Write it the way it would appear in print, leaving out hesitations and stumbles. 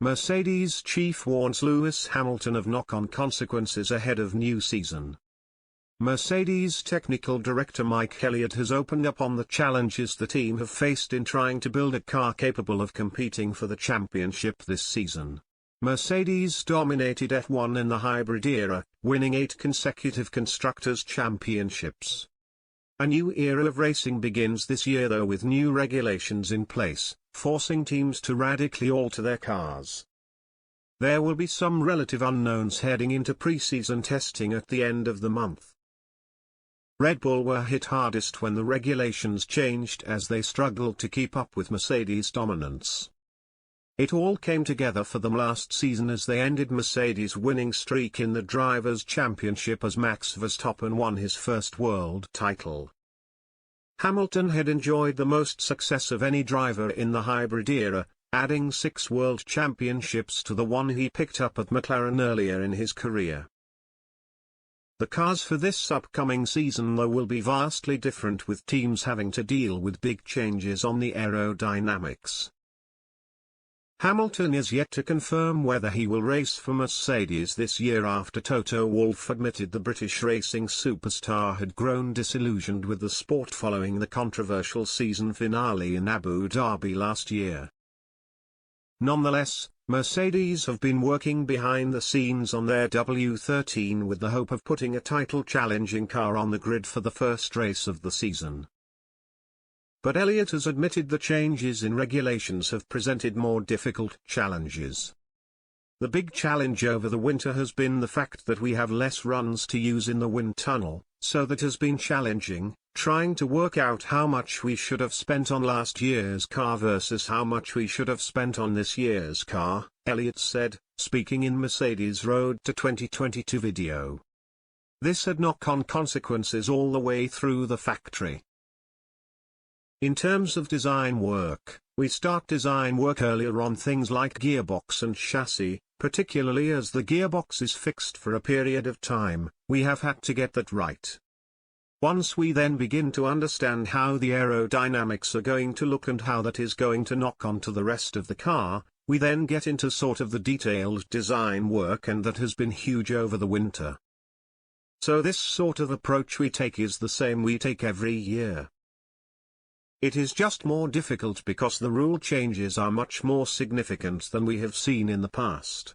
Mercedes chief warns Lewis Hamilton of knock-on consequences ahead of new season. Mercedes technical director Mike Elliott has opened up on the challenges the team have faced in trying to build a car capable of competing for the championship this season. Mercedes dominated F1 in the hybrid era, winning 8 consecutive Constructors' Championships. A new era of racing begins this year though, with new regulations in place, forcing teams to radically alter their cars. There will be some relative unknowns heading into pre-season testing at the end of the month. Red Bull were hit hardest when the regulations changed, as they struggled to keep up with Mercedes' dominance. It all came together for them last season as they ended Mercedes' winning streak in the Drivers' Championship as Max Verstappen won his first world title. Hamilton had enjoyed the most success of any driver in the hybrid era, adding 6 world championships to the one he picked up at McLaren earlier in his career. The cars for this upcoming season though will be vastly different, with teams having to deal with big changes on the aerodynamics. Hamilton is yet to confirm whether he will race for Mercedes this year after Toto Wolff admitted the British racing superstar had grown disillusioned with the sport following the controversial season finale in Abu Dhabi last year. Nonetheless, Mercedes have been working behind the scenes on their W13 with the hope of putting a title-challenging car on the grid for the first race of the season. But Elliott has admitted the changes in regulations have presented more difficult challenges. The big challenge over the winter has been the fact that we have less runs to use in the wind tunnel, so that has been challenging, trying to work out how much we should have spent on last year's car versus how much we should have spent on this year's car, Elliott said, speaking in Mercedes' Road to 2022 video. This had knock-on consequences all the way through the factory. In terms of design work, we start design work earlier on things like gearbox and chassis, particularly as the gearbox is fixed for a period of time. We have had to get that right. Once we then begin to understand how the aerodynamics are going to look and how that is going to knock on to the rest of the car, we then get into sort of the detailed design work, and that has been huge over the winter. So this sort of approach we take is the same we take every year. It is just more difficult because the rule changes are much more significant than we have seen in the past.